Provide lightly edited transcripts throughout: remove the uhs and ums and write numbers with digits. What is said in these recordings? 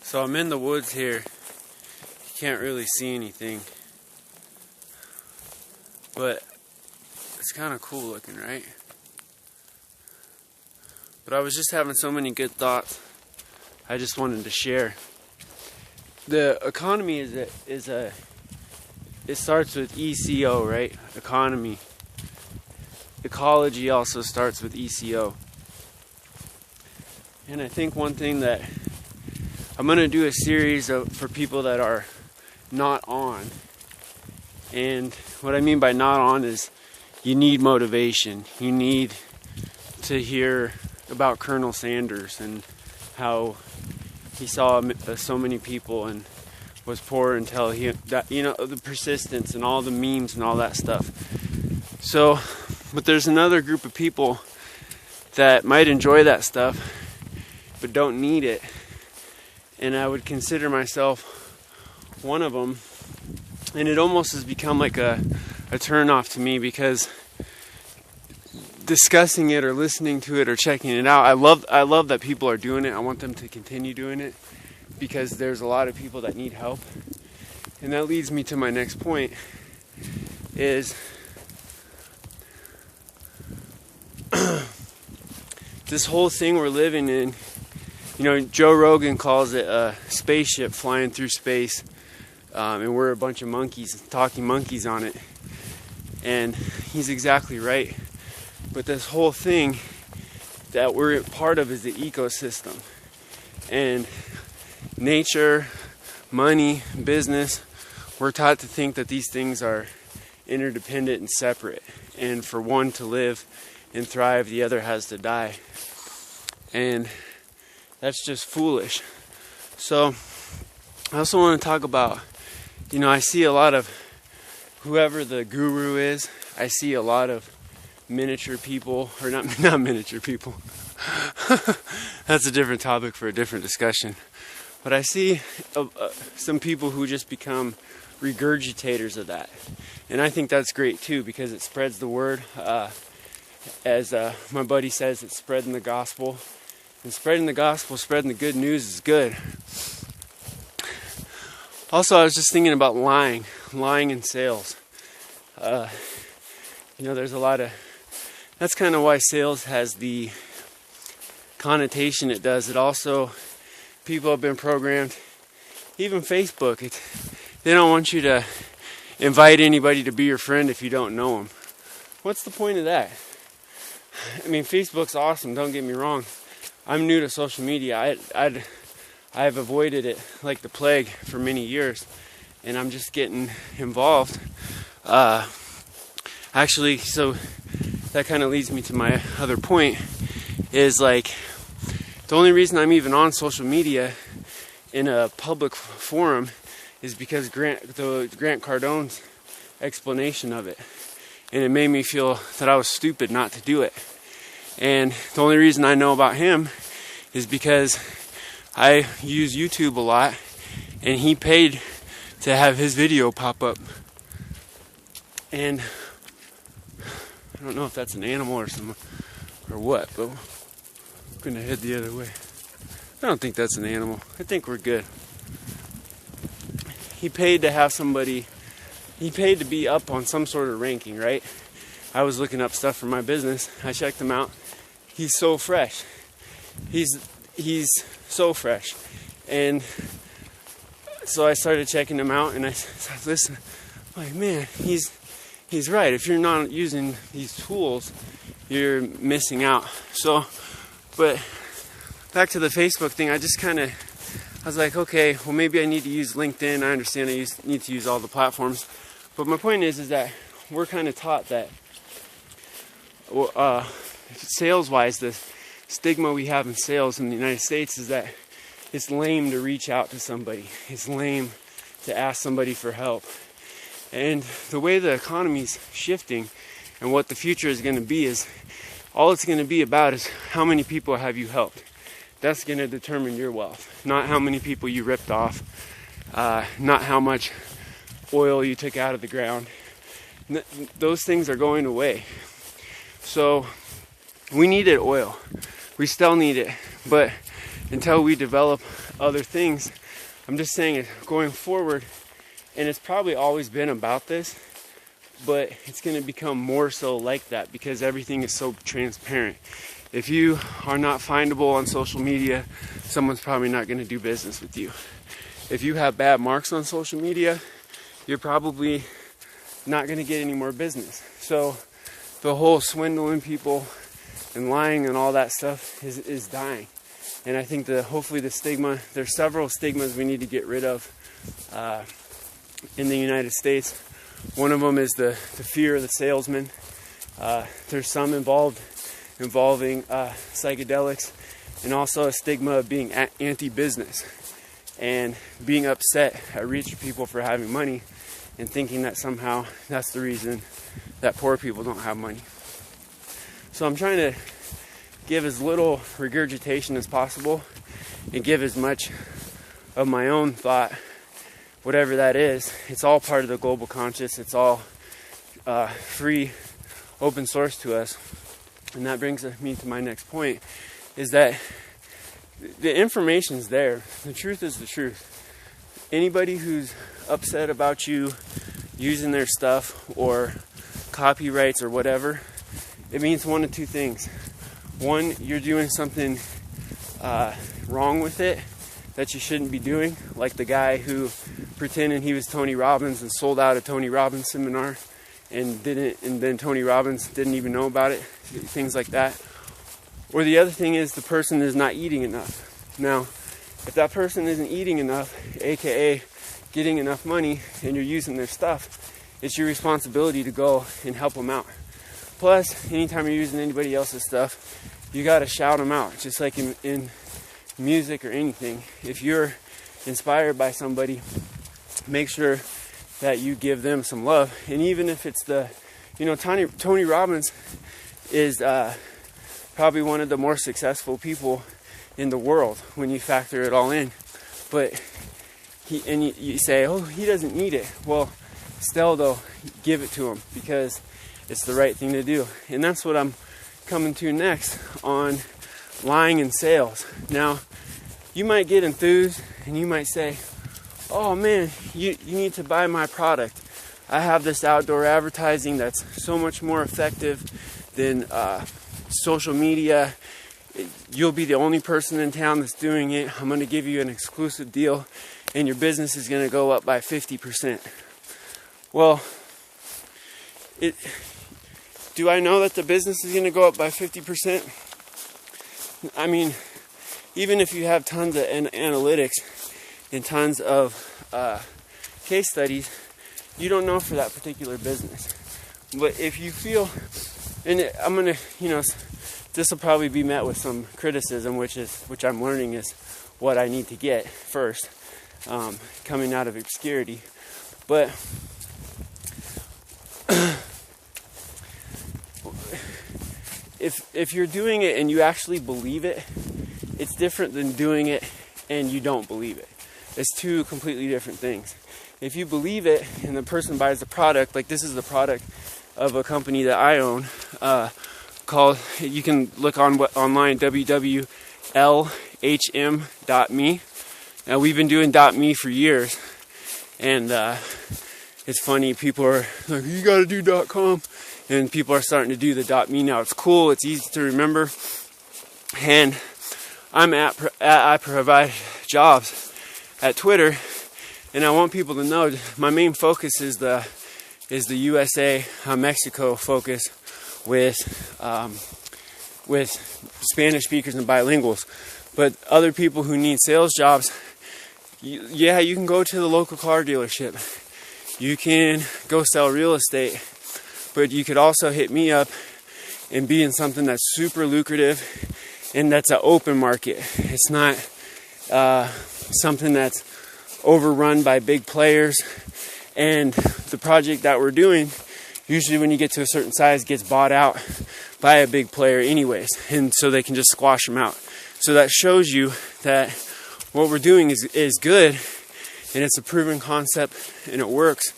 So I'm in the woods here. You can't really see anything, but it's kind of cool looking, right? But I was just having so many good thoughts I just wanted to share. The economy it starts with ECO, right? Economy. Ecology also starts with ECO. And I think one thing that I'm going to do a series for people that are not on. And what I mean by not on is you need motivation. You need to hear about Colonel Sanders and how he saw so many people and was poor until the persistence and all the memes and all that stuff. So, but there's another group of people that might enjoy that stuff but don't need it. And I would consider myself one of them. And it almost has become like a turn off to me, because discussing it or listening to it or checking it out, I love that people are doing it. I want them to continue doing it, because there's a lot of people that need help. And that leads me to my next point, is this whole thing we're living in. Joe Rogan calls it a spaceship flying through space, and we're a bunch of monkeys, talking monkeys on it. And he's exactly right. But this whole thing that we're part of is the ecosystem. And nature, money, business, we're taught to think that these things are interdependent and separate. And for one to live and thrive, the other has to die. And that's just foolish. So I also want to talk about, I see a lot of whoever the guru is. I see a lot of miniature people, or not miniature people. That's a different topic for a different discussion. But I see some people who just become regurgitators of that. And I think that's great too, because it spreads the word. As my buddy says, it's spreading the gospel. And spreading the gospel, spreading the good news is good. Also, I was just thinking about lying in sales. There's a lot of... That's kind of why sales has the connotation it does. It also... People have been programmed, even Facebook, they don't want you to invite anybody to be your friend if you don't know them. What's the point of that? I mean, Facebook's awesome, don't get me wrong. I'm new to social media. I've avoided it like the plague for many years, and I'm just getting involved. Actually, so that kind of leads me to my other point, is like, the only reason I'm even on social media in a public forum is because Grant Cardone's explanation of it. And it made me feel that I was stupid not to do it. And the only reason I know about him is because I use YouTube a lot, and he paid to have his video pop up. And I don't know if that's an animal or what, but I'm gonna head the other way. I don't think that's an animal. I think we're good. He paid to be up on some sort of ranking, right? I was looking up stuff for my business. I checked him out. He's so fresh. He's so fresh. And so I started checking him out, and I said, listen, I'm like, man, he's right. If you're not using these tools, you're missing out. So, but back to the Facebook thing, I was like, okay, well, maybe I need to use LinkedIn. I understand I need to use all the platforms. But my point is that we're kind of taught that, sales-wise, the stigma we have in sales in the United States is that it's lame to reach out to somebody. It's lame to ask somebody for help. And the way the economy's shifting and what the future is going to be is, all it's going to be about is how many people have you helped. That's going to determine your wealth. Not how many people you ripped off. Not how much oil you took out of the ground. Those things are going away. So we needed oil. We still need it. But until we develop other things. I'm just saying it going forward, and it's probably always been about this, but it's going to become more so like that because everything is so transparent. If you are not findable on social media, someone's probably not going to do business with you. If you have bad marks on social media, you're probably not going to get any more business. So the whole swindling people and lying and all that stuff is dying. And I think that hopefully the stigma, there's several stigmas we need to get rid of in the United States. One of them is the fear of the salesman. There's some involving psychedelics, and also a stigma of being anti-business and being upset at rich people for having money and thinking that somehow that's the reason that poor people don't have money. So I'm trying to give as little regurgitation as possible and give as much of my own thought, whatever that is. It's all part of the global conscious. It's all free, open source to us. And that brings me to my next point, is that the information's there. The truth is the truth. Anybody who's upset about you using their stuff or copyrights or whatever, it means one of two things. One, you're doing something wrong with it that you shouldn't be doing, like the guy who pretended he was Tony Robbins and sold out a Tony Robbins seminar and then Tony Robbins didn't even know about it, things like that. Or the other thing is the person is not eating enough. Now, if that person isn't eating enough, aka getting enough money, and you're using their stuff, it's your responsibility to go and help them out. Plus, anytime you're using anybody else's stuff, you gotta shout them out, just like in music or anything. If you're inspired by somebody, make sure that you give them some love. And even if it's Tony Robbins is probably one of the more successful people in the world when you factor it all in. But you say, oh, he doesn't need it. Well, still though, give it to him because it's the right thing to do. And that's what I'm coming to next on lying in sales. Now, you might get enthused and you might say, oh man, you need to buy my product. I have this outdoor advertising that's so much more effective than social media. You'll be the only person in town that's doing it. I'm going to give you an exclusive deal and your business is going to go up by 50%. Well, do I know that the business is going to go up by 50%? I mean, even if you have tons of analytics and tons of case studies, you don't know for that particular business. But if you feel, and I'm going to, this will probably be met with some criticism, which I'm learning is what I need to get first, coming out of obscurity. But if you're doing it and you actually believe it, it's different than doing it and you don't believe it. It's two completely different things. If you believe it and the person buys the product, like this is the product of a company that I own, called, you can look online, www.lhm.me. Now we've been doing .me for years, and it's funny, people are like, you gotta do .com, and people are starting to do the .me now. It's cool, it's easy to remember, and I provide jobs at Twitter, and I want people to know my main focus is the USA Mexico focus with Spanish speakers and bilinguals. But other people who need sales jobs, you can go to the local car dealership. You can go sell real estate, but you could also hit me up and be in something that's super lucrative and that's an open market. It's not something that's overrun by big players. And the project that we're doing, usually when you get to a certain size, gets bought out by a big player anyways, and so they can just squash them out. So that shows you that what we're doing is good, and it's a proven concept, and it works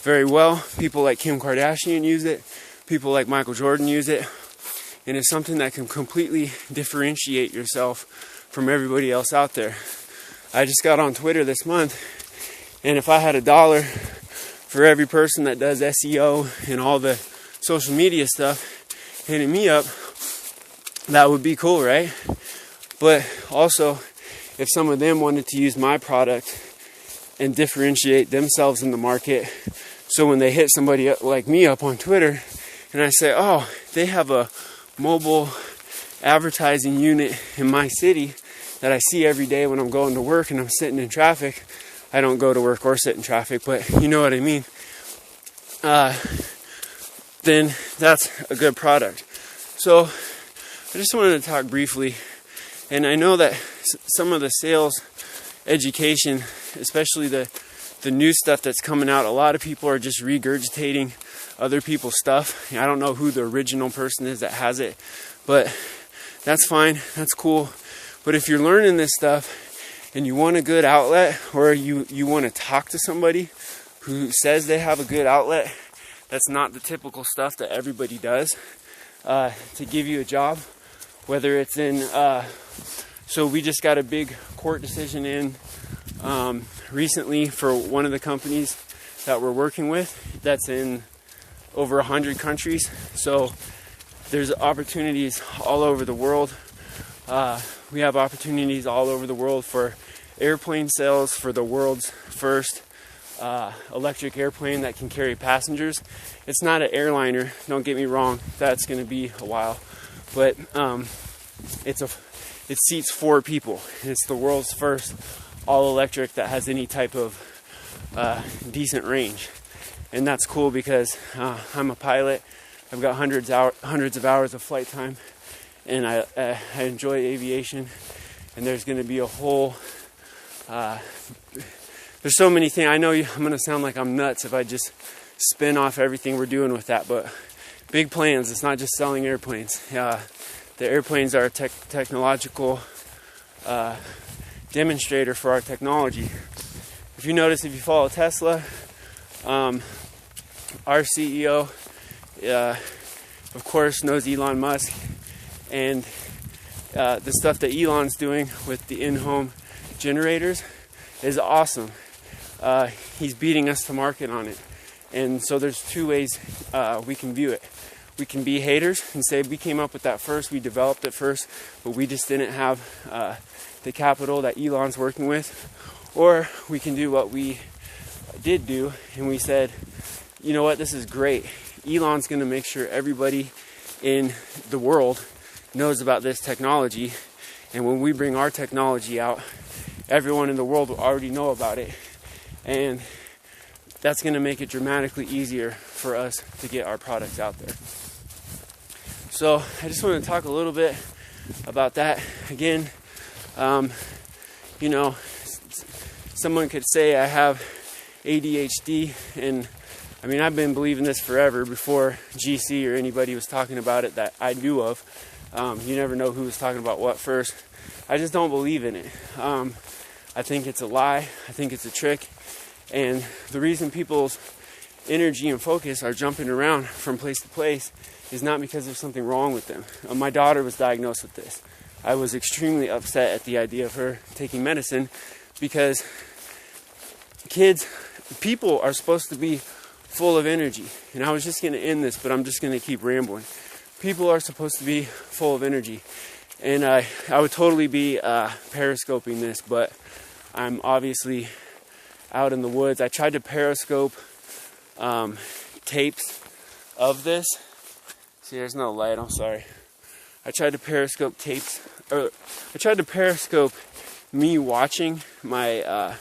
very well. People like Kim Kardashian use it, people like Michael Jordan use it, and it's something that can completely differentiate yourself from everybody else out there. I just got on Twitter this month, and if I had $1 for every person that does SEO and all the social media stuff hitting me up, that would be cool, right? But also, if some of them wanted to use my product and differentiate themselves in the market, so when they hit somebody like me up on Twitter, and I say, oh, they have a mobile advertising unit in my city that I see every day when I'm going to work and I'm sitting in traffic. I don't go to work or sit in traffic, but you know what I mean. Then that's a good product. So I just wanted to talk briefly, and I know that some of the sales education, especially the new stuff that's coming out, a lot of people are just regurgitating other people's stuff. I don't know who the original person is that has it, but that's fine, that's cool. But if you're learning this stuff and you want a good outlet, or you want to talk to somebody who says they have a good outlet that's not the typical stuff that everybody does, to give you a job, whether it's in, so we just got a big court decision in recently for one of the companies that we're working with that's in over 100 countries. So there's opportunities all over the world. We have opportunities all over the world for airplane sales, for the world's first electric airplane that can carry passengers. It's not an airliner, don't get me wrong, that's going to be a while, but it seats 4 people, and it's the world's first all electric that has any type of decent range. And that's cool because I'm a pilot. I've got hundreds of hours of flight time, and I enjoy aviation. And there's going to be a whole there's so many things. I know I'm going to sound like I'm nuts if I just spin off everything we're doing with that, but big plans. It's not just selling airplanes. The airplanes are a technological demonstrator for our technology. If you notice, if you follow Tesla, our CEO, of course, knows Elon Musk, and the stuff that Elon's doing with the in-home generators is awesome. He's beating us to market on it. And so there's 2 ways we can view it. We can be haters and say we came up with that first, we developed it first, but we just didn't have the capital that Elon's working with. Or we can do what we did do, and we said, you know what, this is great. Elon's going to make sure everybody in the world knows about this technology, and when we bring our technology out, everyone in the world will already know about it, and that's going to make it dramatically easier for us to get our products out there. So I just want to talk a little bit about that. Again, someone could say I have ADHD, and I mean, I've been believing this forever, before GC or anybody was talking about it that I knew of. You never know who was talking about what first. I just don't believe in it. I think it's a lie. I think it's a trick. And the reason people's energy and focus are jumping around from place to place is not because there's something wrong with them. My daughter was diagnosed with this. I was extremely upset at the idea of her taking medicine, because people are supposed to be full of energy. And I was just going to end this, but I'm just going to keep rambling. People are supposed to be full of energy. And I would totally be periscoping this, but I'm obviously out in the woods. I tried to periscope tapes of this. See, there's no light, I'm sorry. I tried to periscope me watching my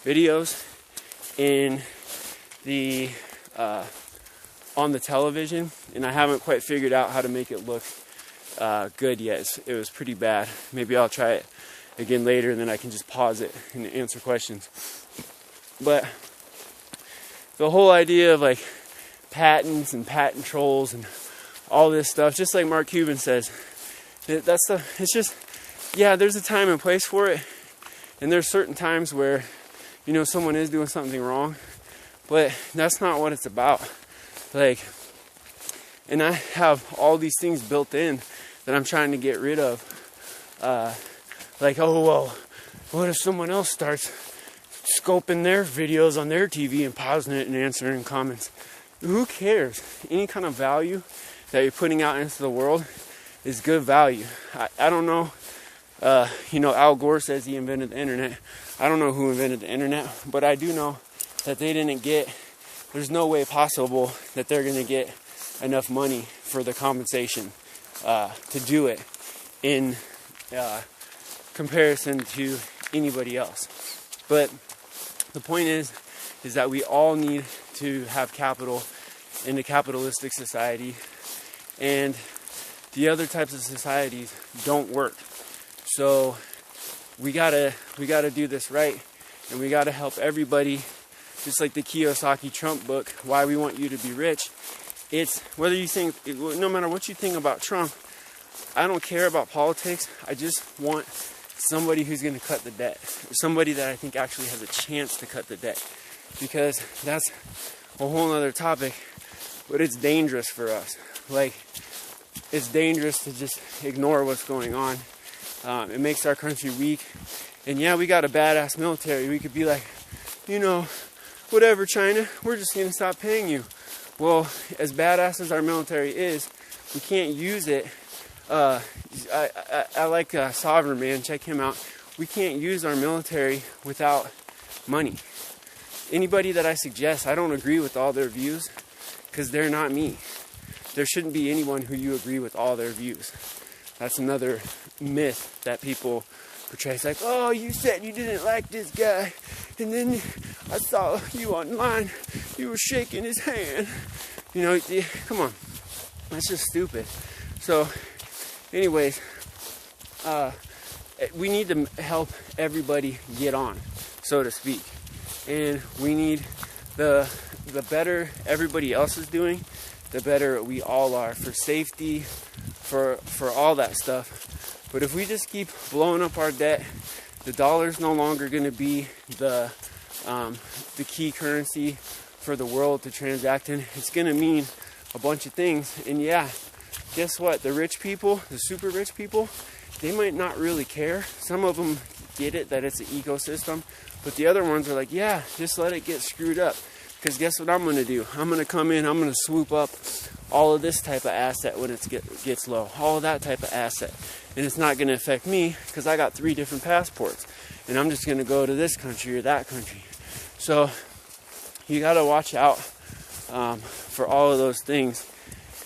videos in the on the television, and I haven't quite figured out how to make it look good yet. It was pretty bad. Maybe I'll try it again later, and then I can just pause it and answer questions. But the whole idea of like patents and patent trolls and all this stuff, just like Mark Cuban says, it's just, yeah, there's a time and place for it, and there's certain times where, someone is doing something wrong, but that's not what it's about. Like, and I have all these things built in that I'm trying to get rid of. Like, oh, well, what if someone else starts scoping their videos on their TV and pausing it and answering comments? Who cares? Any kind of value that you're putting out into the world is good value. I don't know. Al Gore says he invented the internet. I don't know who invented the internet, but I do know that there's no way possible that they're going to get enough money for the compensation to do it in comparison to anybody else. But the point is that we all need to have capital in a capitalistic society, and the other types of societies don't work. So we gotta do this right, and we gotta help everybody. Just like the Kiyosaki Trump book, Why We Want You to Be Rich. It's whether you think, no matter what you think about Trump, I don't care about politics. I just want somebody who's going to cut the debt, or somebody that I think actually has a chance to cut the debt, because that's a whole other topic. But it's dangerous for us. Like, it's dangerous to just ignore what's going on. It makes our country weak. And yeah, we got a badass military. We could be like, whatever, China, we're just going to stop paying you. Well, as badass as our military is, we can't use it. I like Sovereign Man, check him out. We can't use our military without money. Anybody that I suggest, I don't agree with all their views, because they're not me. There shouldn't be anyone who you agree with all their views. That's another myth that people portray. It's like, oh, you said you didn't like this guy, and then I saw you online, you were shaking his hand. Come on. That's just stupid. So, anyways, we need to help everybody get on, so to speak. And we need the better everybody else is doing, the better we all are for safety, for all that stuff. But if we just keep blowing up our debt, the dollar's no longer going to be the key currency for the world to transact in. It's going to mean a bunch of things. And yeah, guess what? The rich people, the super rich people, they might not really care. Some of them get it, that it's an ecosystem. But the other ones are like, yeah, just let it get screwed up. Because guess what I'm going to do? I'm going to come in, I'm going to swoop up all of this type of asset when it gets low. All of that type of asset. And it's not going to affect me because I got 3 different passports. And I'm just going to go to this country or that country. So you got to watch out for all of those things.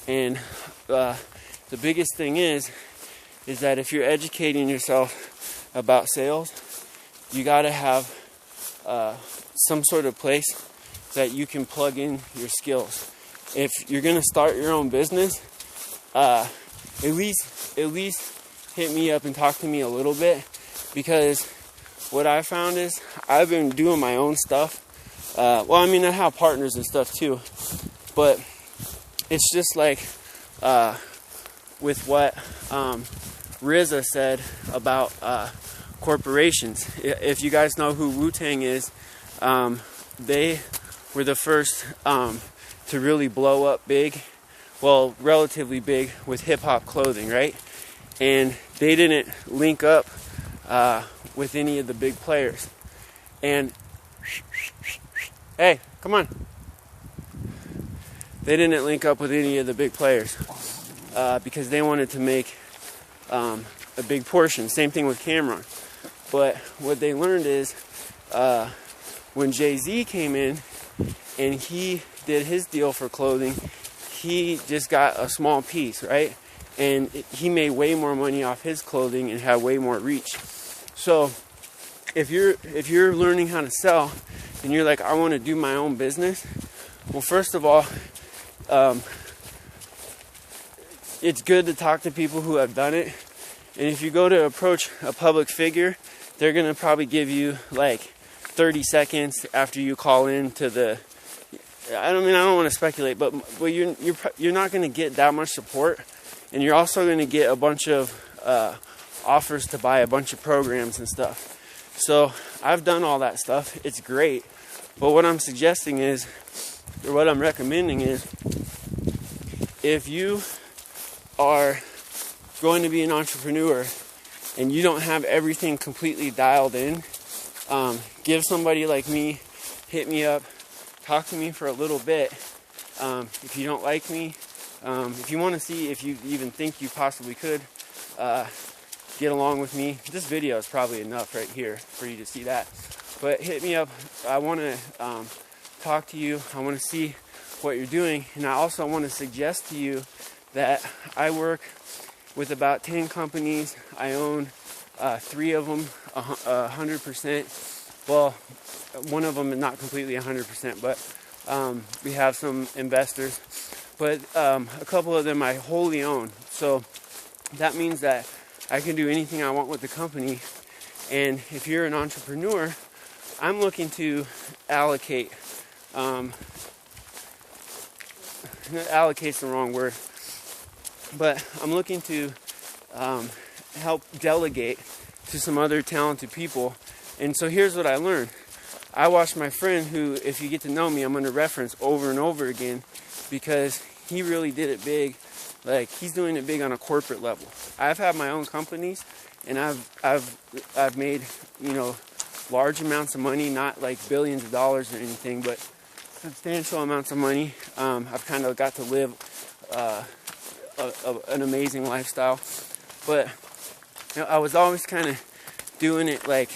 And the biggest thing is that if you're educating yourself about sales, you got to have some sort of place that you can plug in your skills. If you're going to start your own business, at least hit me up and talk to me a little bit, because what I found is I've been doing my own stuff. I have partners and stuff too, but it's just like with what RZA said about corporations. If you guys know who Wu-Tang is, they were the first to really blow up big, well, relatively big, with hip-hop clothing, right? And they didn't link up with any of the big players. And hey, come on. They didn't link up with any of the big players because they wanted to make a big portion. Same thing with Cameron. But what they learned is when Jay-Z came in and he did his deal for clothing, he just got a small piece, right? And he made way more money off his clothing and had way more reach. So if you're learning how to sell and you're like, I want to do my own business, well, first of all, it's good to talk to people who have done it. And if you go to approach a public figure, they're going to probably give you like 30 seconds after you call in to the, I don't want to speculate, but you're not going to get that much support. And you're also going to get a bunch of offers to buy a bunch of programs and stuff. So I've done all that stuff. It's great. But what I'm suggesting is, or what I'm recommending is, if you are going to be an entrepreneur and you don't have everything completely dialed in, give somebody like me, hit me up, talk to me for a little bit. If you don't like me, if you want to see if you even think you possibly could get along with me, this video is probably enough right here for you to see that. But hit me up. I want to talk to you. I want to see what you're doing, and I also want to suggest to you that I work with about 10 companies. I own 3 of them 100%. Well, one of them is not completely 100%, but we have some investors. But a couple of them I wholly own. So that means that I can do anything I want with the company. And if you're an entrepreneur, I'm looking to allocate's the wrong word, but I'm looking to help delegate to some other talented people. And so here's what I learned. I watched my friend, who, if you get to know me, I'm going to reference over and over again, because he really did it big. Like, he's doing it big on a corporate level. I've had my own companies, and I've made, large amounts of money, not like billions of dollars or anything, but substantial amounts of money. I've kind of got to live an amazing lifestyle. But I was always kind of doing it like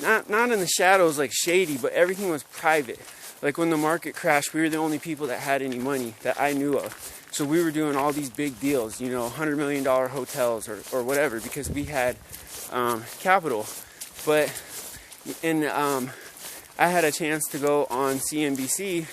not in the shadows, like shady, but everything was private. Like when the market crashed, we were the only people that had any money that I knew of. So we were doing all these big deals, $100 million hotels or whatever, because we had capital. But I had a chance to go on CNBC,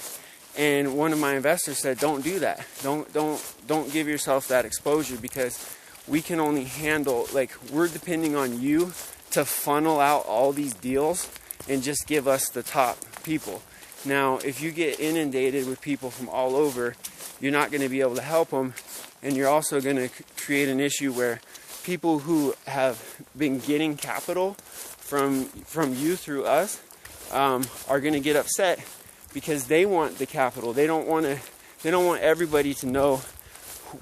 and one of my investors said, "Don't do that. Don't give yourself that exposure, because we can only handle, like, we're depending on you to funnel out all these deals and just give us the top people. Now, if you get inundated with people from all over, you're not going to be able to help them, and you're also going to create an issue where people who have been getting capital from you through us are going to get upset because they want the capital. They don't want everybody to know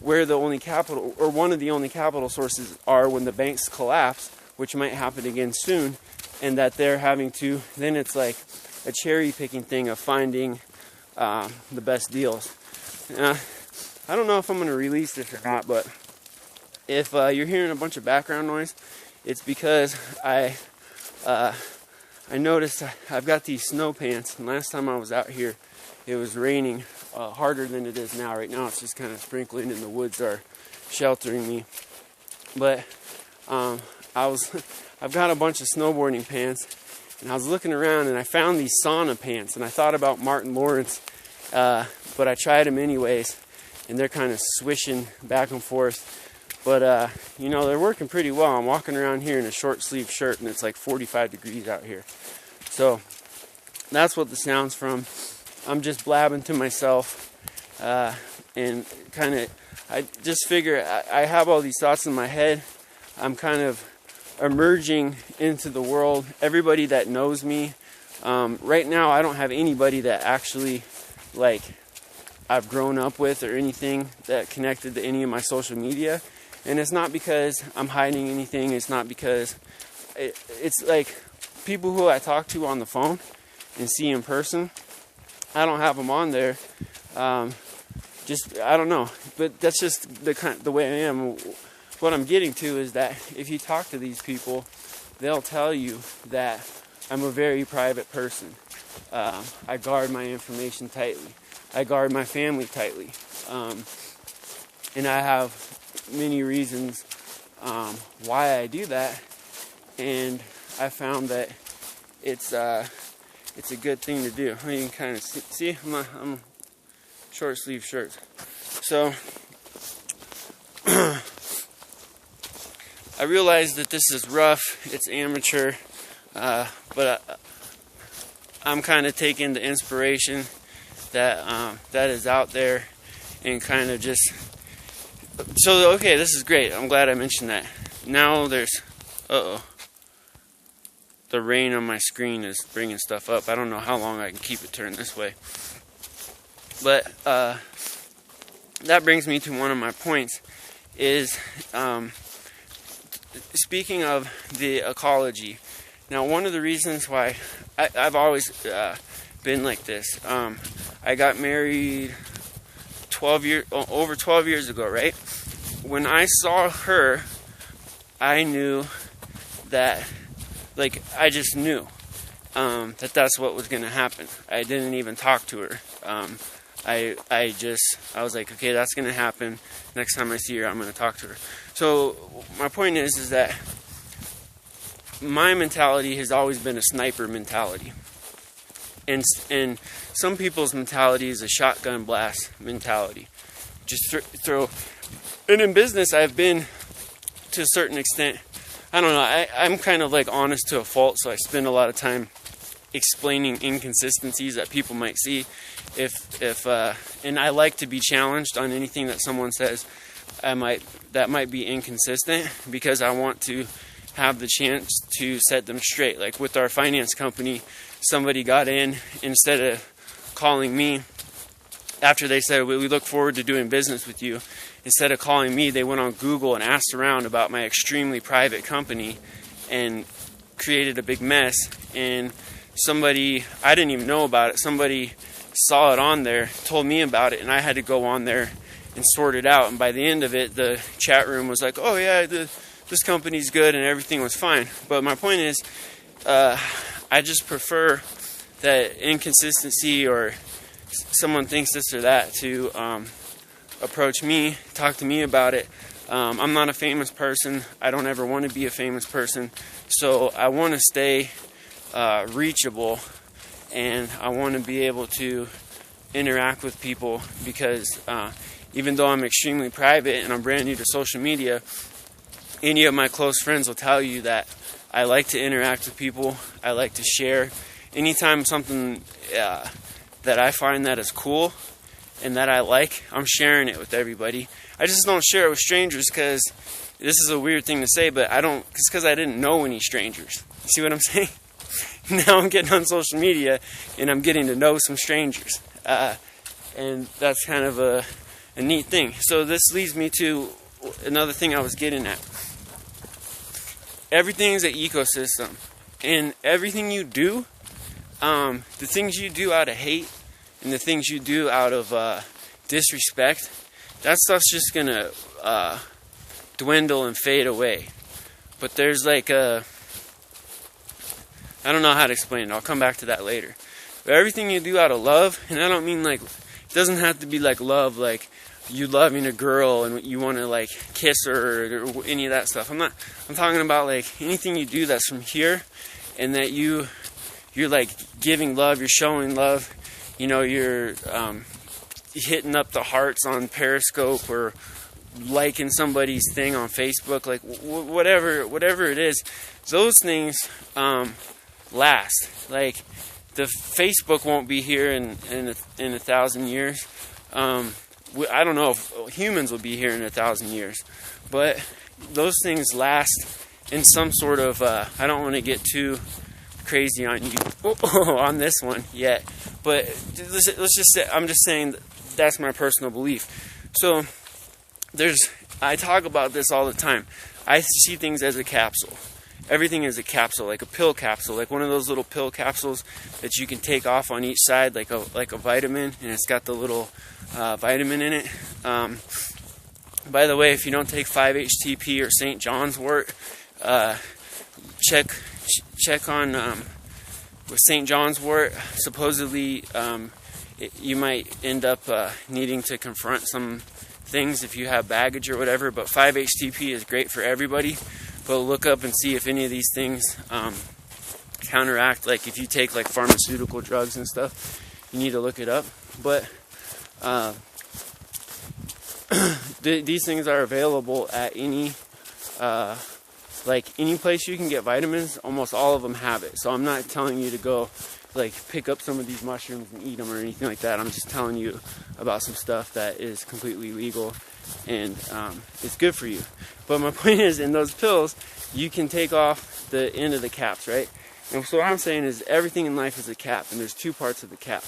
where the only capital, or one of the only capital sources, are when the banks collapse, which might happen again soon, and that they're having to, then it's like a cherry picking thing of finding the best deals. I don't know if I'm going to release this or not, but if you're hearing a bunch of background noise, it's because I noticed I've got these snow pants, and last time I was out here, it was raining harder than it is now. Right now it's just kind of sprinkling, and the woods are sheltering me. But I've got a bunch of snowboarding pants, and I was looking around and I found these sauna pants, and I thought about Martin Lawrence, but I tried them anyways, and they're kind of swishing back and forth. But they're working pretty well. I'm walking around here in a short sleeve shirt, and it's like 45 degrees out here. So that's what the sound's from. I'm just blabbing to myself, and kind of, I just figure I have all these thoughts in my head. I'm kind of emerging into the world. Everybody that knows me, right now I don't have anybody that actually, like, I've grown up with or anything that connected to any of my social media. And it's not because I'm hiding anything. It's not because it's like people who I talk to on the phone and see in person, I don't have them on there. I don't know, but that's just the way I am. What I'm getting to is that if you talk to these people, they'll tell you that I'm a very private person. I guard my information tightly. I guard my family tightly. And I have many reasons why I do that. And I found that it's a good thing to do. You can kind of see I'm short sleeve shirts. So I realize that this is rough, it's amateur, but I'm kind of taking the inspiration that is out there and kind of just, so okay, this is great. I'm glad I mentioned that. Now there's, the rain on my screen is bringing stuff up. I don't know how long I can keep it turned this way. But that brings me to one of my points, is speaking of the ecology, now one of the reasons why I've always been like this, I got married over 12 years ago, right? When I saw her, I knew that, like, I just knew that that's what was going to happen. I didn't even talk to her. I was like, okay, that's going to happen. Next time I see her, I'm going to talk to her. So my point is that my mentality has always been a sniper mentality. And some people's mentality is a shotgun blast mentality. Just throw. And in business, I've been, to a certain extent, I don't know, I'm kind of like honest to a fault, so I spend a lot of time explaining inconsistencies that people might see. And I like to be challenged on anything that someone says that might be inconsistent, because I want to have the chance to set them straight. Like with our finance company, somebody got in, instead of calling me after they said, we look forward to doing business with you, instead of calling me, they went on Google and asked around about my extremely private company and created a big mess. And somebody, I didn't even know about it, somebody saw it on there, told me about it, and I had to go on there and sort it out. And by the end of it, the chat room was like, oh yeah, this company's good, and everything was fine. But my point is, I just prefer that inconsistency, or someone thinks this or that, to approach me, talk to me about it. I'm not a famous person. I don't ever want to be a famous person. So I want to stay reachable, and I want to be able to interact with people, because even though I'm extremely private and I'm brand new to social media, any of my close friends will tell you that I like to interact with people. I like to share. Anytime something that I find that is cool and that I like, I'm sharing it with everybody. I just don't share it with strangers, because this is a weird thing to say, but it's because I didn't know any strangers. See what I'm saying? Now I'm getting on social media and I'm getting to know some strangers. And that's kind of a neat thing. So this leads me to another thing I was getting at. Everything is an ecosystem. And everything you do, the things you do out of hate and the things you do out of disrespect, that stuff's just going to dwindle and fade away. But there's like I don't know how to explain it. I'll come back to that later. But everything you do out of love, and I don't mean like, it doesn't have to be like love, like you loving a girl and you want to like kiss her or any of that stuff. I'm talking about like anything you do that's from here, and that you're like giving love, you're showing love, you're hitting up the hearts on Periscope, or liking somebody's thing on Facebook, like whatever it is. Those things last. Like the Facebook won't be here in 1,000 years. I don't know if humans will be here in 1,000 years, but those things last in some sort of, I don't want to get too crazy on you on this one yet, but let's just say, I'm just saying that's my personal belief. So I talk about this all the time. I see things as a capsule. Everything is a capsule, like a pill capsule, like one of those little pill capsules that you can take off on each side, like a vitamin, and it's got the little vitamin in it. By the way, if you don't take 5-HTP or St. John's wort, check on with St. John's wort. Supposedly, you might end up needing to confront some things if you have baggage or whatever. But 5-HTP is great for everybody. But look up and see if any of these things counteract. Like if you take like pharmaceutical drugs and stuff, you need to look it up. But these things are available at any place you can get vitamins. Almost all of them have it. So I'm not telling you to go like pick up some of these mushrooms and eat them or anything like that. I'm just telling you about some stuff that is completely legal and it's good for you. But my point is, in those pills, you can take off the end of the caps, right? And so what I'm saying is everything in life is a cap, and there's two parts of the cap.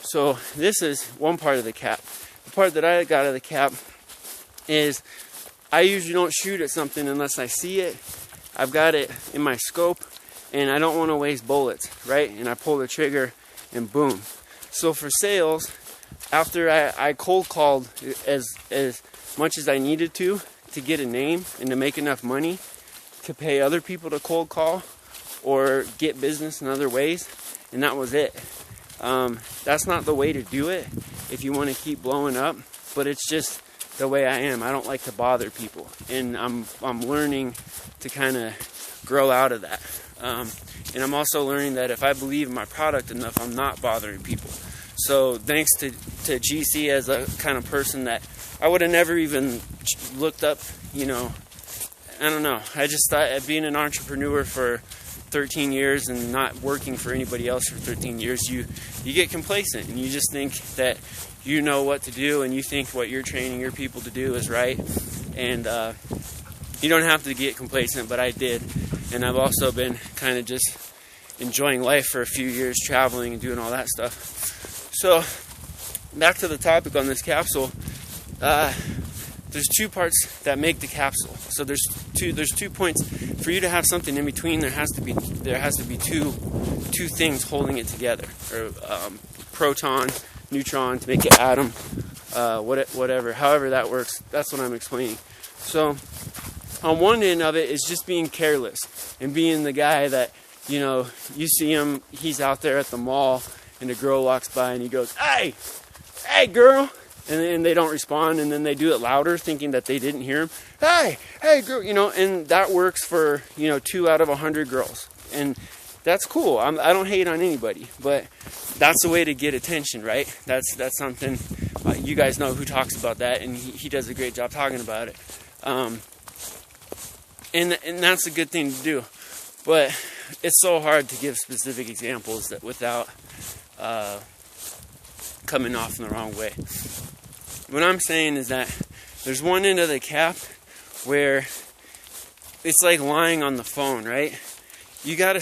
So this is one part of the cap. The part that I got out of the cap is I usually don't shoot at something unless I see it, I've got it in my scope, and I don't want to waste bullets, right? And I pull the trigger and boom. So for sales, after I cold called as much as I needed to get a name and to make enough money to pay other people to cold call or get business in other ways, and that was it. That's not the way to do it if you want to keep blowing up, but it's just the way I am. I don't like to bother people, and I'm learning to kind of grow out of that. And I'm also learning that if I believe in my product enough, I'm not bothering people. So thanks to GC as a kind of person that I would have never even looked up, you know, I don't know. I just thought being an entrepreneur for 13 years and not working for anybody else for 13 years, you get complacent and you just think that you know what to do and you think what you're training your people to do is right. And you don't have to get complacent, but I did. And I've also been kind of just enjoying life for a few years, traveling and doing all that stuff. So back to the topic on this capsule. There's two parts that make the capsule. So there's 2 points. For you to have something in between, there has to be two things holding it together, or proton, neutron to make it atom, whatever. However that works, that's what I'm explaining. So on one end of it is just being careless and being the guy that, you know, you see him, he's out there at the mall, and a girl walks by and he goes, "Hey girl," and then they don't respond, and then they do it louder thinking that they didn't hear him. Hey girl, you know, and that works for, you know, 2 out of 100 girls, and that's cool. I don't hate on anybody, but that's the way to get attention, right? That's something you guys know who talks about that, and he does a great job talking about it. And that's a good thing to do, but it's so hard to give specific examples that without coming off in the wrong way. What I'm saying is that there's one end of the cap where it's like lying on the phone, right? You gotta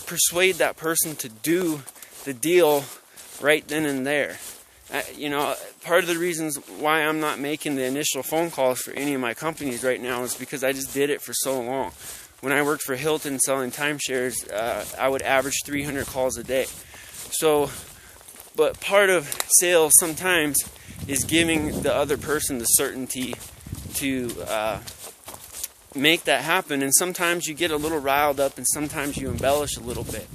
persuade that person to do the deal right then and there. You know, part of the reasons why I'm not making the initial phone calls for any of my companies right now is because I just did it for so long. When I worked for Hilton selling timeshares, I would average 300 calls a day. So, but part of sales sometimes is giving the other person the certainty to make that happen. And sometimes you get a little riled up and sometimes you embellish a little bit.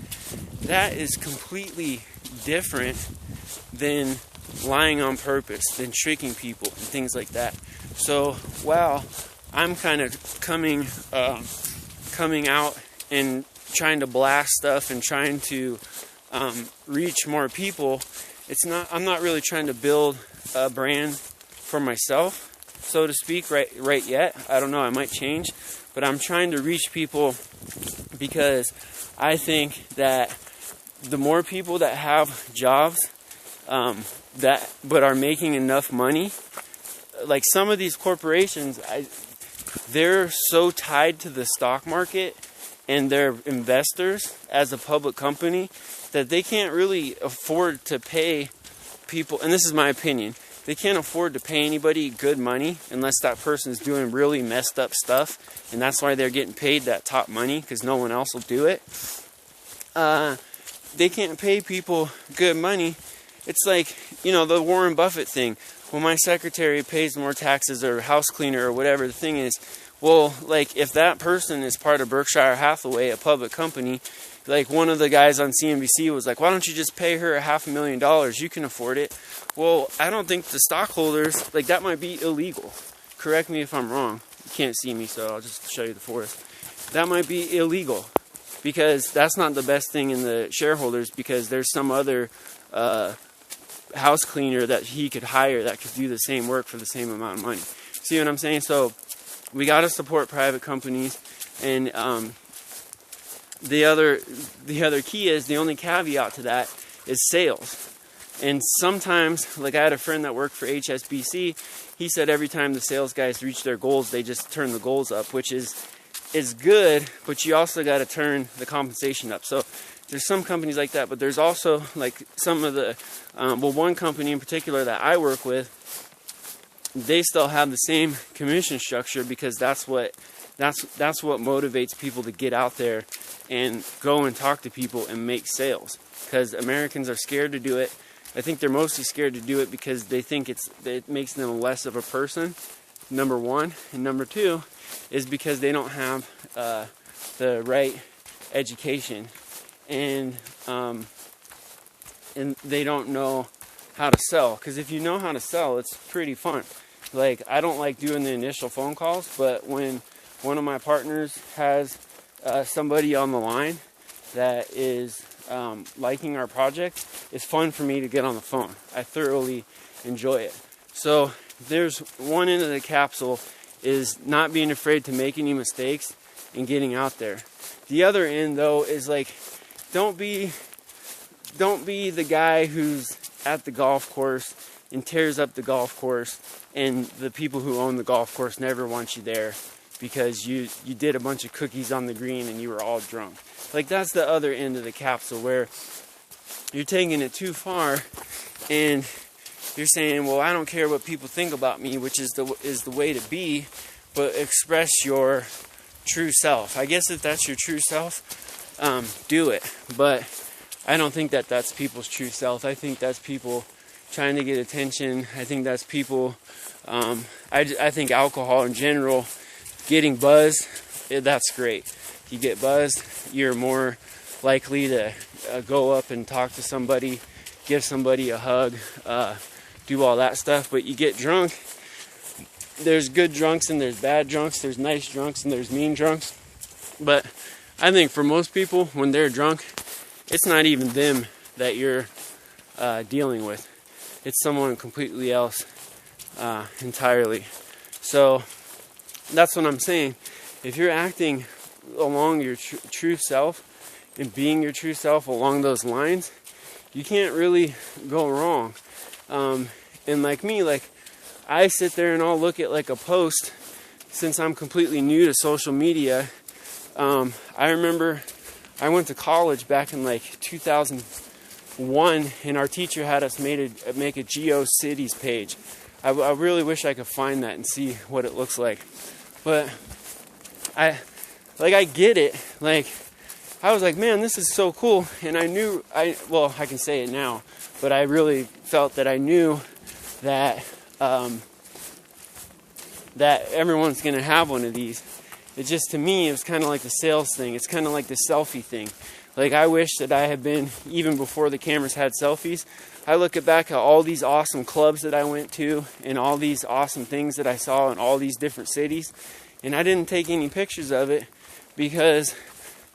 That is completely different than lying on purpose, than tricking people and things like that. So while I'm kind of coming out and trying to blast stuff and trying to reach more people, I'm not really trying to build a brand for myself, so to speak, right yet. I don't know, I might change, but I'm trying to reach people because I think that the more people that have jobs but are making enough money, like some of these corporations, they're so tied to the stock market and their investors as a public company that they can't really afford to pay people, and this is my opinion, they can't afford to pay anybody good money unless that person's doing really messed up stuff, and that's why they're getting paid that top money, because no one else will do it. They can't pay people good money. It's like, you know, the Warren Buffett thing. Well, my secretary pays more taxes, or house cleaner, or whatever the thing is. Well, like, if that person is part of Berkshire Hathaway, a public company, like one of the guys on CNBC was like, why don't you just pay her $500,000? You can afford it. Well, I don't think the stockholders, like, that might be illegal. Correct me if I'm wrong. You can't see me, so I'll just show you the forest. That might be illegal, because that's not the best thing in the shareholders, because there's some other house cleaner that he could hire that could do the same work for the same amount of money. See what I'm saying? So we got to support private companies, and the other key is, the only caveat to that is sales. And sometimes, like, I had a friend that worked for HSBC. He said every time the sales guys reach their goals, they just turn the goals up, which is good, but you also got to turn the compensation up. So there's some companies like that, but there's also, like, some of the one company in particular that I work with, they still have the same commission structure, because that's what motivates people to get out there and go and talk to people and make sales. Because Americans are scared to do it. I think they're mostly scared to do it because they think it makes them less of a person, number one. And number two is because they don't have the right education, and they don't know how to sell. Because if you know how to sell, it's pretty fun. Like, I don't like doing the initial phone calls, but when one of my partners has somebody on the line that is liking our project, it's fun for me to get on the phone. I thoroughly enjoy it. So there's one end of the capsule is not being afraid to make any mistakes and getting out there. The other end, though, is like, don't be the guy who's at the golf course and tears up the golf course, and the people who own the golf course never want you there because you did a bunch of cookies on the green and you were all drunk. Like, that's the other end of the capsule, where you're taking it too far and you're saying, well, I don't care what people think about me, which is the way to be, but express your true self. I guess if that's your true self, do it. But I don't think that that's people's true self. I think that's people trying to get attention. I think that's people, I think alcohol in general, getting buzzed, that's great. You get buzzed, you're more likely to go up and talk to somebody, give somebody a hug, do all that stuff. But you get drunk, there's good drunks and there's bad drunks, there's nice drunks and there's mean drunks. But I think for most people, when they're drunk, it's not even them that you're dealing with. It's someone completely else entirely. So that's what I'm saying. If you're acting along your true self and being your true self along those lines, you can't really go wrong. And like me, like, I sit there and I'll look at like a post, since I'm completely new to social media. I remember I went to college back in like 2001, and our teacher had us make a GeoCities page. I really wish I could find that and see what it looks like. But I get it. Like, I was like, man, this is so cool. And I can say it now, but I really felt that I knew that that everyone's going to have one of these. It just, to me, it was kind of like the sales thing. It's kind of like the selfie thing. Like, I wish that I had been, even before the cameras had selfies, I look back at all these awesome clubs that I went to and all these awesome things that I saw in all these different cities, and I didn't take any pictures of it because,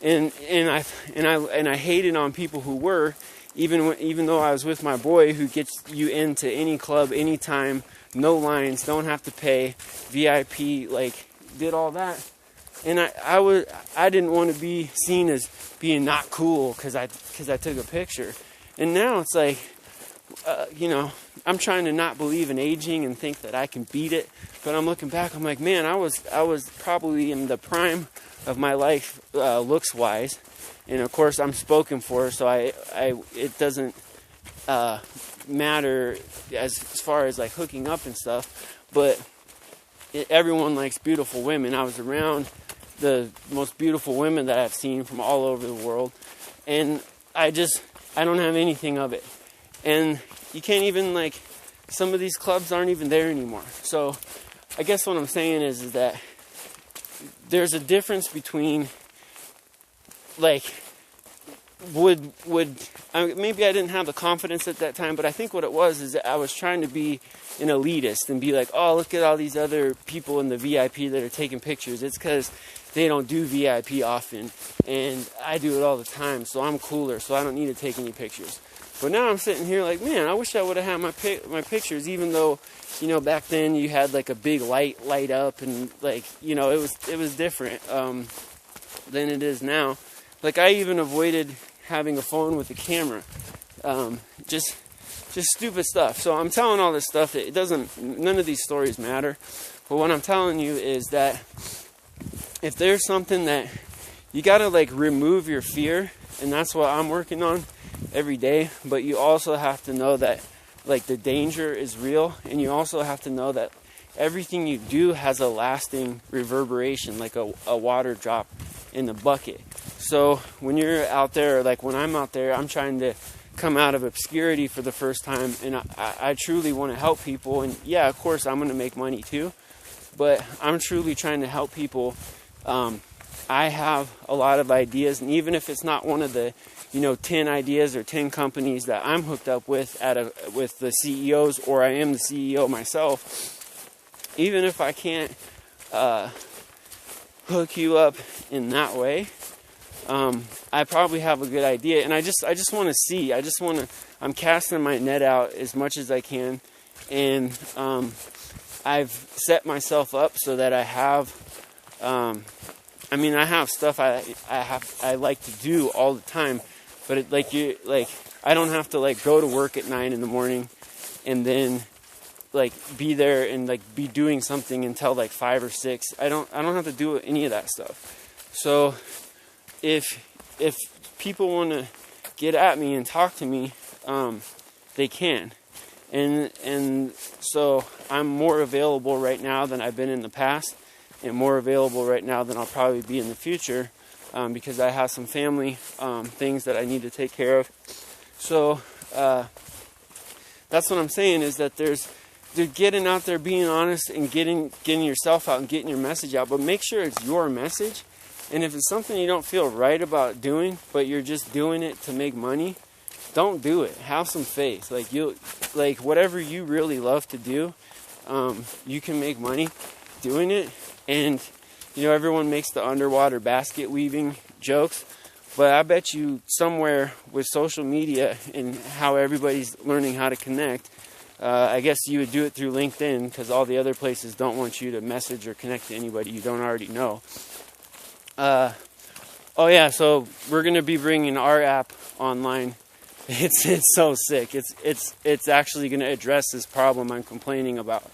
and I hated on people who were, even though I was with my boy who gets you into any club anytime, no lines, don't have to pay, VIP, like, did all that. And I didn't want to be seen as being not cool because I took a picture. And now it's like, I'm trying to not believe in aging and think that I can beat it. But I'm looking back, I'm like, man, I was probably in the prime of my life, looks wise. And of course, I'm spoken for, so it doesn't matter as far as like hooking up and stuff. But everyone likes beautiful women. I was around the most beautiful women that I've seen from all over the world, and I don't have anything of it. And you can't even, like, some of these clubs aren't even there anymore. So I guess what I'm saying is that there's a difference between, like, maybe I didn't have the confidence at that time, but I think what it was is that I was trying to be an elitist and be like, oh, look at all these other people in the VIP that are taking pictures. It's because they don't do VIP often, and I do it all the time, so I'm cooler, so I don't need to take any pictures. But now I'm sitting here like, man, I wish I would have had my pictures, even though, back then you had like a big light up, and like, it was different than it is now. Like, I even avoided having a phone with a camera. Just stupid stuff. So I'm telling all this stuff. None of these stories matter. But what I'm telling you is that if there's something that you gotta like remove your fear, and that's what I'm working on every day. But you also have to know that like the danger is real, and you also have to know that everything you do has a lasting reverberation, like a water drop in the bucket. So when you're out there, like when I'm out there, I'm trying to come out of obscurity for the first time, and I truly want to help people. And yeah, of course, I'm going to make money too, but I'm truly trying to help people. I have a lot of ideas, and even if it's not one of the 10 ideas or 10 companies that I'm hooked up with with the CEOs, or I am the CEO myself, even if I can't hook you up in that way, I probably have a good idea. And I just want to see. I'm casting my net out as much as I can, and I've set myself up so that I have. I have stuff I like to do all the time, but I don't have to go to work at 9 a.m. and then be there and be doing something until 5 or 6. I don't have to do any of that stuff. So if people want to get at me and talk to me, they can. And so I'm more available right now than I've been in the past, and more available right now than I'll probably be in the future, because I have some family things that I need to take care of. So that's what I'm saying, is that they're getting out there, being honest, and getting yourself out and getting your message out. But make sure it's your message. And if it's something you don't feel right about doing, but you're just doing it to make money, don't do it. Have some faith. Whatever you really love to do, you can make money doing it. And everyone makes the underwater basket weaving jokes, but I bet you somewhere with social media and how everybody's learning how to connect, I guess you would do it through LinkedIn, because all the other places don't want you to message or connect to anybody you don't already know. So we're going to be bringing our app online. It's so sick. It's actually going to address this problem I'm complaining about.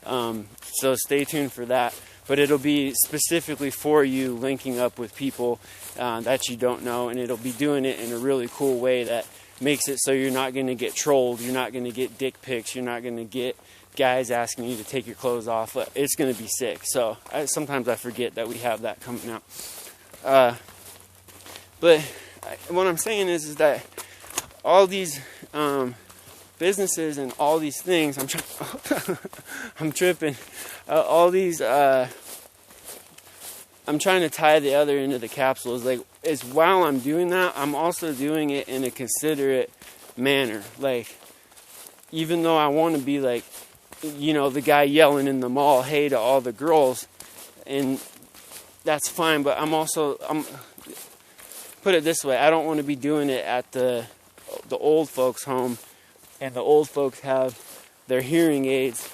So stay tuned for that. But it'll be specifically for you, linking up with people that you don't know, and it'll be doing it in a really cool way that makes it so you're not going to get trolled, you're not going to get dick pics, you're not going to get guys asking you to take your clothes off. It's going to be sick. So sometimes I forget that we have that coming out. But what I'm saying is that all these businesses and all these things, I'm tripping. All these, I'm trying to tie the other end of the capsule. Is while I'm doing that, I'm also doing it in a considerate manner. Even though I want to be the guy yelling in the mall, hey, to all the girls, and that's fine. But I'm put it this way: I don't want to be doing it at the old folks' home, and the old folks have their hearing aids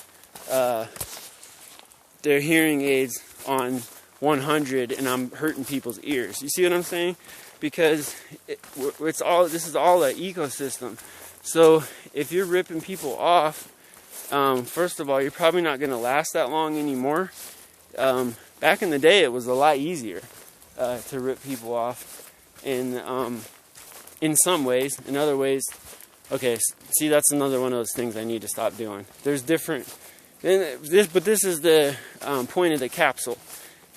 on 100, and I'm hurting people's ears. You see what I'm saying? Because this is all an ecosystem. So if you're ripping people off, first of all, you're probably not going to last that long anymore. Back in the day, it was a lot easier to rip people off, and in some ways. In other ways, okay, see, that's another one of those things I need to stop doing. There's different, but this is the point of the capsule.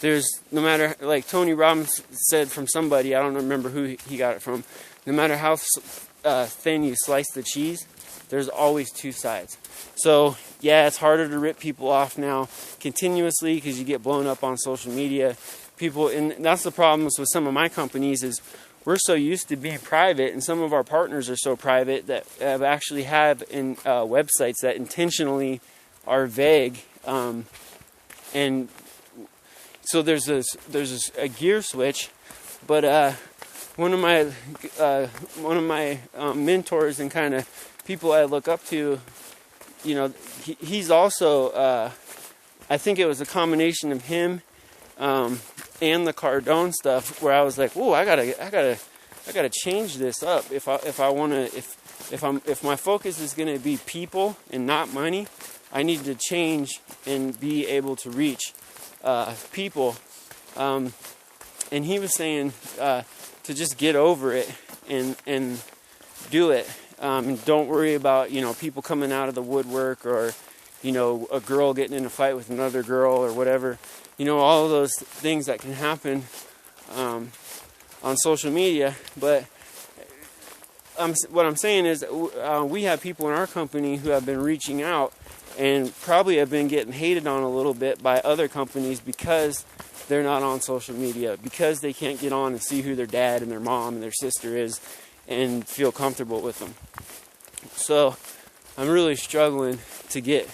There's, no matter, like Tony Robbins said from somebody, I don't remember who he got it from, no matter how thin you slice the cheese, there's always two sides. So, yeah, it's harder to rip people off now continuously because you get blown up on social media. And that's the problem with some of my companies is we're so used to being private, and some of our partners are so private that actually have websites that intentionally are vague. And so there's a gear switch, but one of my mentors and kind of people I look up to, you know, he's also I think it was a combination of him and the Cardone stuff where I was like, whoa, I gotta change this up if my focus is going to be people and not money. I need to change and be able to reach people. And he was saying to just get over it and do it. And don't worry about, you know, people coming out of the woodwork or, you know, a girl getting in a fight with another girl or whatever. You know, all of those things that can happen on social media. But what I'm saying is we have people in our company who have been reaching out and probably have been getting hated on a little bit by other companies because they're not on social media, because they can't get on and see who their dad and their mom and their sister is and feel comfortable with them. So I'm really struggling to get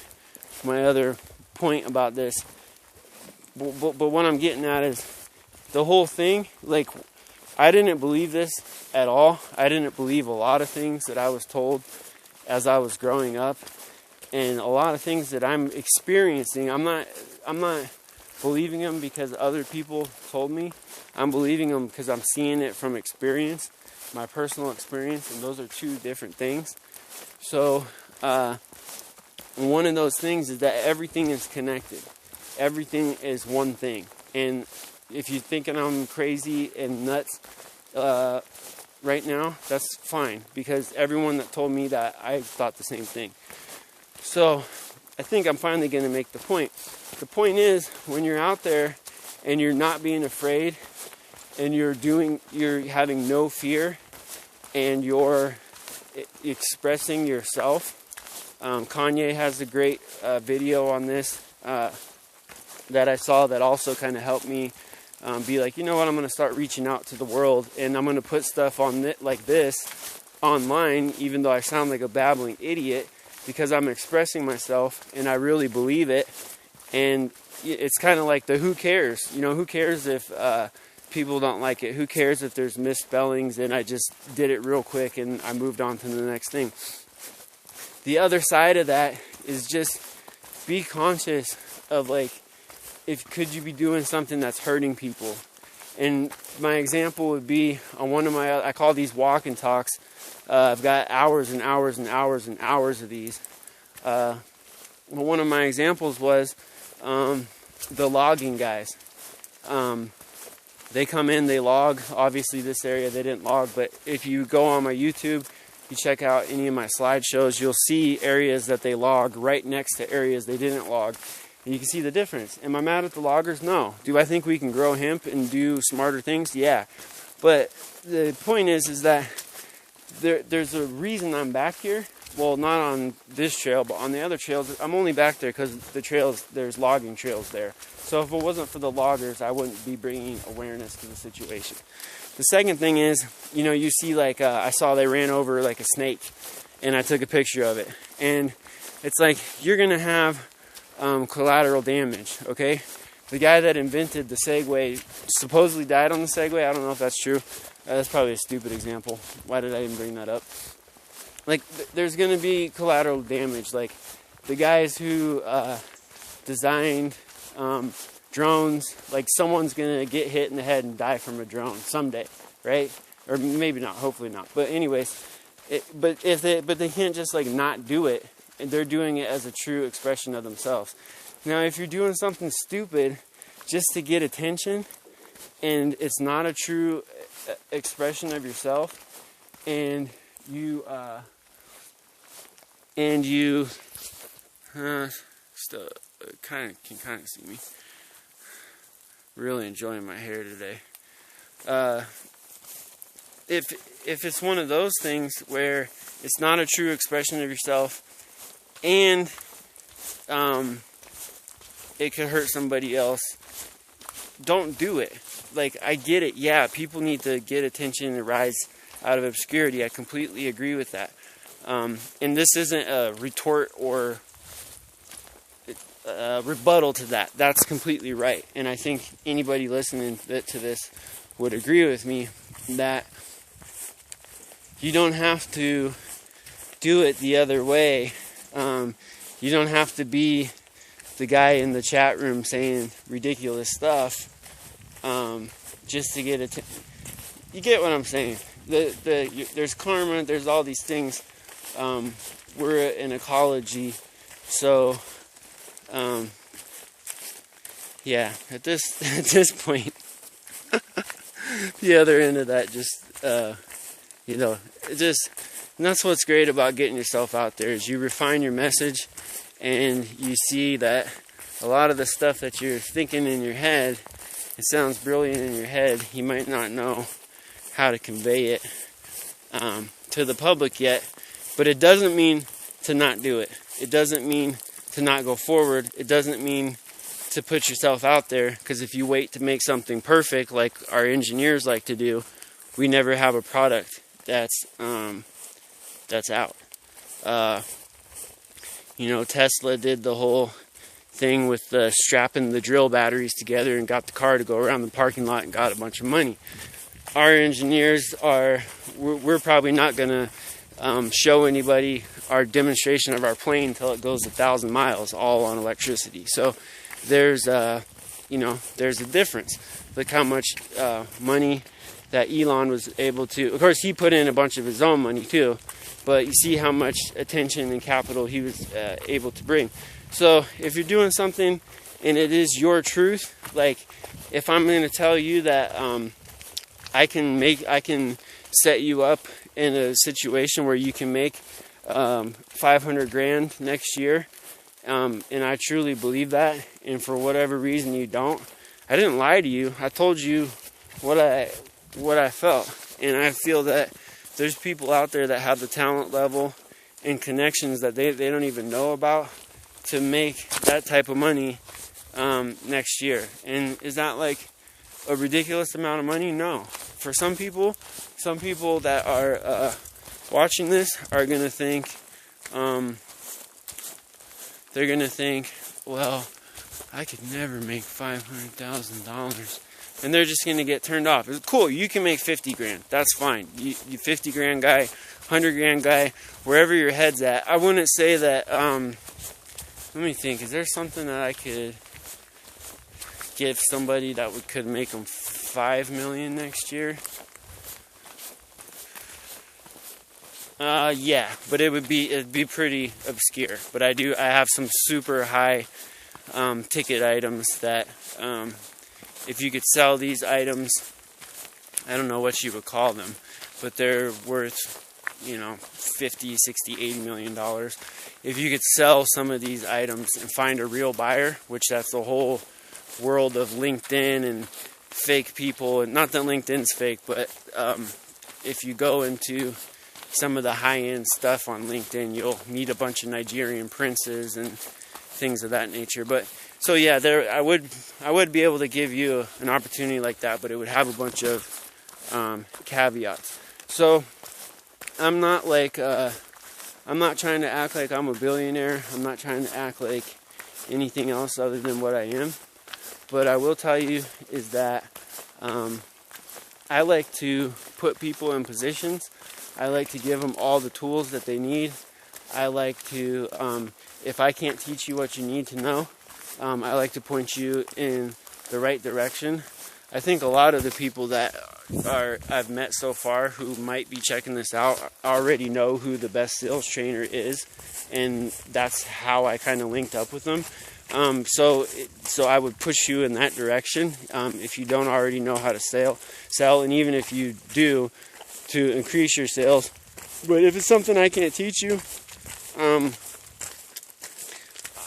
my other point about this. But what I'm getting at is the whole thing, like, I didn't believe this at all. I didn't believe a lot of things that I was told as I was growing up. And a lot of things that I'm experiencing, I'm not believing them because other people told me. I'm believing them because I'm seeing it from experience, my personal experience, and those are two different things. So, one of those things is that everything is connected. Everything is one thing. And if you're thinking I'm crazy and nuts right now, that's fine, because everyone that told me that, I thought the same thing. So I think I'm finally going to make the point. The point is, when you're out there and you're not being afraid and you're having no fear and you're expressing yourself. Kanye has a great video on this that I saw that also kind of helped me be like, you know what, I'm going to start reaching out to the world, and I'm going to put stuff on like this online, even though I sound like a babbling idiot, because I'm expressing myself and I really believe it. And it's kind of like the who cares, you know, who cares if people don't like it, who cares if there's misspellings, and I just did it real quick and I moved on to the next thing. The other side of that is just be conscious of, like, could you be doing something that's hurting people? And my example would be on one of my, I call these walk and talks. I've got hours and hours and hours and hours of these. One of my examples was the logging guys. They come in, they log. Obviously this area they didn't log, but if you go on my YouTube, you check out any of my slideshows, you'll see areas that they log right next to areas they didn't log. And you can see the difference. Am I mad at the loggers? No. Do I think we can grow hemp and do smarter things? Yeah. But the point is that there's a reason I'm back here. Well, not on this trail, but on the other trails. I'm only back there because the trails, there's logging trails there. So if it wasn't for the loggers, I wouldn't be bringing awareness to the situation. The second thing is, you know, you see, like, I saw they ran over like a snake, and I took a picture of it. And it's like, you're going to have collateral damage, okay? The guy that invented the Segway supposedly died on the Segway. I don't know if that's true. That's probably a stupid example. Why did I even bring that up? Like, there's going to be collateral damage. Like, the guys who designed drones, like, someone's going to get hit in the head and die from a drone someday, right? Or maybe not, hopefully not. But anyways, but they can't just, like, not do it. And they're doing it as a true expression of themselves. Now, if you're doing something stupid just to get attention, and it's not a true expression of yourself, and you still can kind of see me. Really enjoying my hair today. If it's one of those things where it's not a true expression of yourself, and it could hurt somebody else, don't do it. Like, I get it. Yeah, people need to get attention and rise out of obscurity. I completely agree with that. And this isn't a retort or rebuttal to that. That's completely right. And I think anybody listening to this would agree with me that you don't have to do it the other way. You don't have to be the guy in the chat room saying ridiculous stuff just to get attention. You get what I'm saying? There's karma, there's all these things. We're an ecology, so yeah. At this point, the other end of that, just and that's what's great about getting yourself out there, is you refine your message, and you see that a lot of the stuff that you're thinking in your head, it sounds brilliant in your head, you might not know how to convey it to the public yet. But it doesn't mean to not do it. It doesn't mean to not go forward. It doesn't mean to put yourself out there, because if you wait to make something perfect like our engineers like to do, we never have a product that's out. Tesla did the whole thing with strapping the drill batteries together and got the car to go around the parking lot and got a bunch of money. Our engineers we're probably not going to show anybody our demonstration of our plane until it goes 1,000 miles, all on electricity. So there's a difference. Look how much money that Elon was able to, of course he put in a bunch of his own money too, but you see how much attention and capital he was able to bring. So if you're doing something and it is your truth, like if I'm going to tell you that I can set you up in a situation where you can make $500,000 next year, and I truly believe that, and for whatever reason you don't, I didn't lie to you. I told you what I felt, and I feel that there's people out there that have the talent level and connections that they don't even know about to make that type of money next year. And is that like a ridiculous amount of money? No. For some people that are watching this are going to think, they're going to think, well, I could never make $500,000. And they're just going to get turned off. It's cool, you can make 50 grand. That's fine. You 50 grand guy, 100 grand guy, wherever your head's at. I wouldn't say that, let me think, is there something that I could give somebody that could make them $5 million next year? Yeah, but it'd be pretty obscure. But I have some super high ticket items that if you could sell these items, I don't know what you would call them, but they're worth, 50, 60, $80 million. If you could sell some of these items and find a real buyer, which that's the whole world of LinkedIn and fake people, and not that LinkedIn's fake, but if you go into some of the high-end stuff on LinkedIn, you'll meet a bunch of Nigerian princes and things of that nature. But so yeah, I would be able to give you an opportunity like that, but it would have a bunch of caveats. So I'm not trying to act like I'm a billionaire. I'm not trying to act like anything else other than what I am. But I will tell you is that I like to put people in positions. I like to give them all the tools that they need. I like to, if I can't teach you what you need to know, I like to point you in the right direction. I think a lot of the people that I've met so far who might be checking this out already know who the best sales trainer is, and that's how I kind of linked up with them. So I would push you in that direction if you don't already know how to sell, and even if you do, to increase your sales. But if it's something I can't teach you,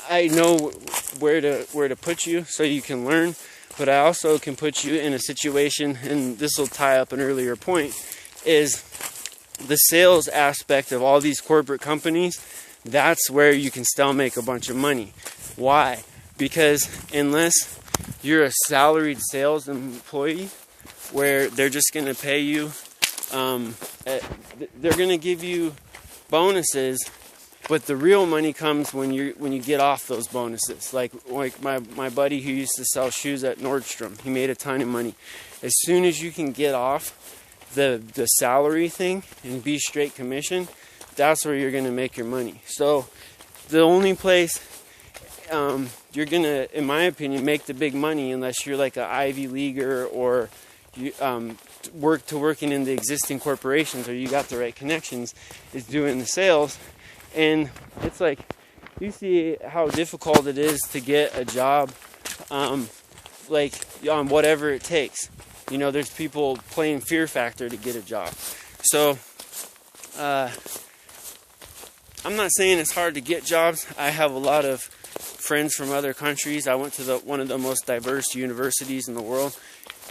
I know where to put you so you can learn. But I also can put you in a situation, and this will tie up an earlier point, is the sales aspect of all these corporate companies. That's where you can still make a bunch of money. Why? Because unless you're a salaried sales employee where they're just going to pay you, they're going to give you bonuses, but the real money comes when you get off those bonuses. Like my buddy who used to sell shoes at Nordstrom, he made a ton of money. As soon as you can get off the salary thing and be straight commission, that's where you're going to make your money. So the only place you're going to, in my opinion, make the big money, unless you're like an Ivy Leaguer or you working in the existing corporations or you got the right connections, is doing the sales. And it's like, you see how difficult it is to get a job, like on whatever it takes. There's people playing Fear Factor to get a job. So I'm not saying it's hard to get jobs. I have a lot of friends from other countries. I went to one of the most diverse universities in the world.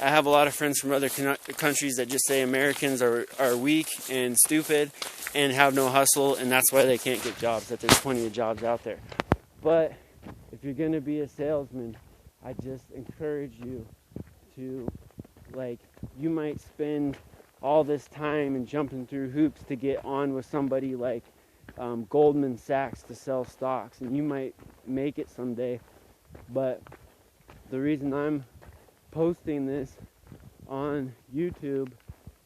I have a lot of friends from other countries that just say Americans are weak and stupid and have no hustle, and that's why they can't get jobs, that there's plenty of jobs out there. But if you're going to be a salesman, I just encourage you to, like, you might spend all this time and jumping through hoops to get on with somebody like Goldman Sachs to sell stocks, and you might make it someday. But the reason I'm posting this on YouTube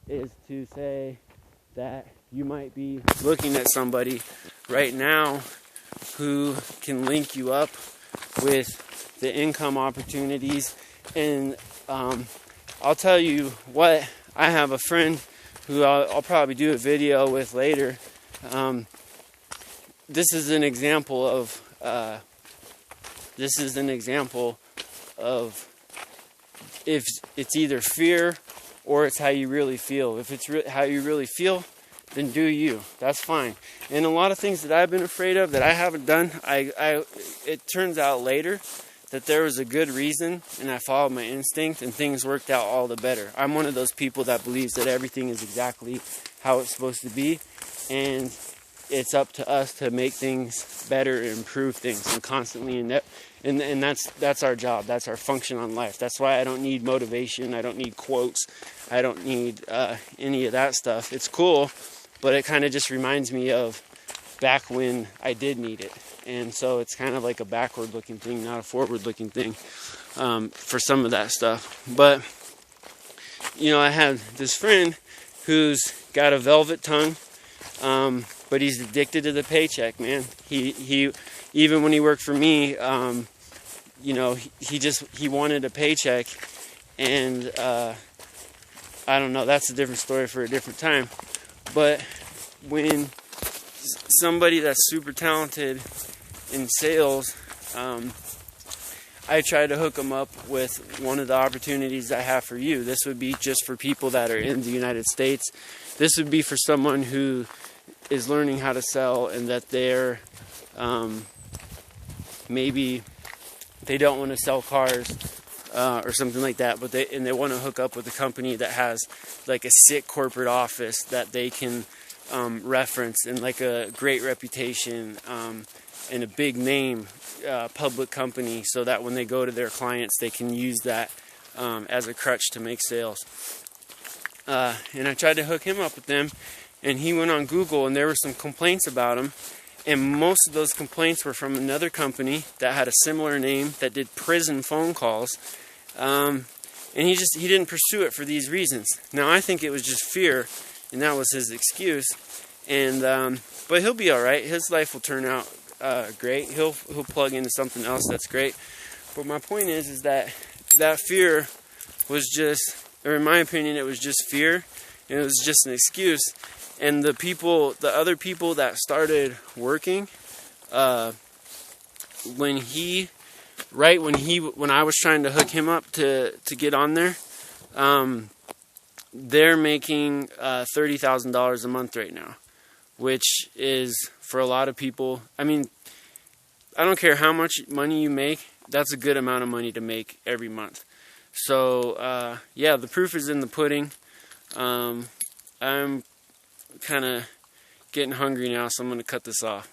is to say that you might be looking at somebody right now who can link you up with the income opportunities. And I'll tell you what, I have a friend who I'll probably do a video with later. This is an example of if it's either fear or it's how you really feel. If it's how you really feel, then do you. That's fine. And a lot of things that I've been afraid of that I haven't done, it turns out later that there was a good reason, and I followed my instinct, and things worked out all the better. I'm one of those people that believes that everything is exactly how it's supposed to be, and it's up to us to make things better and improve things, and constantly and that's our job. That's our function on life. That's why I don't need motivation. I don't need quotes. I don't need any of that stuff. It's cool, but it kind of just reminds me of back when I did need it. And so it's kind of like a backward-looking thing, not a forward-looking thing for some of that stuff. But, you know, I have this friend who's got a velvet tongue, but he's addicted to the paycheck, man. He even when he worked for me, you know, he wanted a paycheck, and I don't know, that's a different story for a different time. But when somebody that's super talented in sales, I try to hook them up with one of the opportunities I have for you. This would be just for people that are in the United States. This would be for someone who is learning how to sell, and that they're maybe they don't want to sell cars or something like that, but they want to hook up with a company that has like a sick corporate office that they can reference, and like a great reputation and a big name public company, so that when they go to their clients, they can use that as a crutch to make sales. And I tried to hook him up with them, and he went on Google, and there were some complaints about him, and most of those complaints were from another company that had a similar name that did prison phone calls, and he didn't pursue it for these reasons. Now I think it was just fear, and that was his excuse. And but he'll be all right. His life will turn out great. He'll plug into something else that's great. But my point is that fear was just, or in my opinion, it was just fear, and it was just an excuse. And the other people that started working, when I was trying to hook him up to get on there, they're making $30,000 a month right now, which is, for a lot of people, I mean, I don't care how much money you make, that's a good amount of money to make every month. So, yeah, the proof is in the pudding. I'm kind of getting hungry now, so I'm going to cut this off.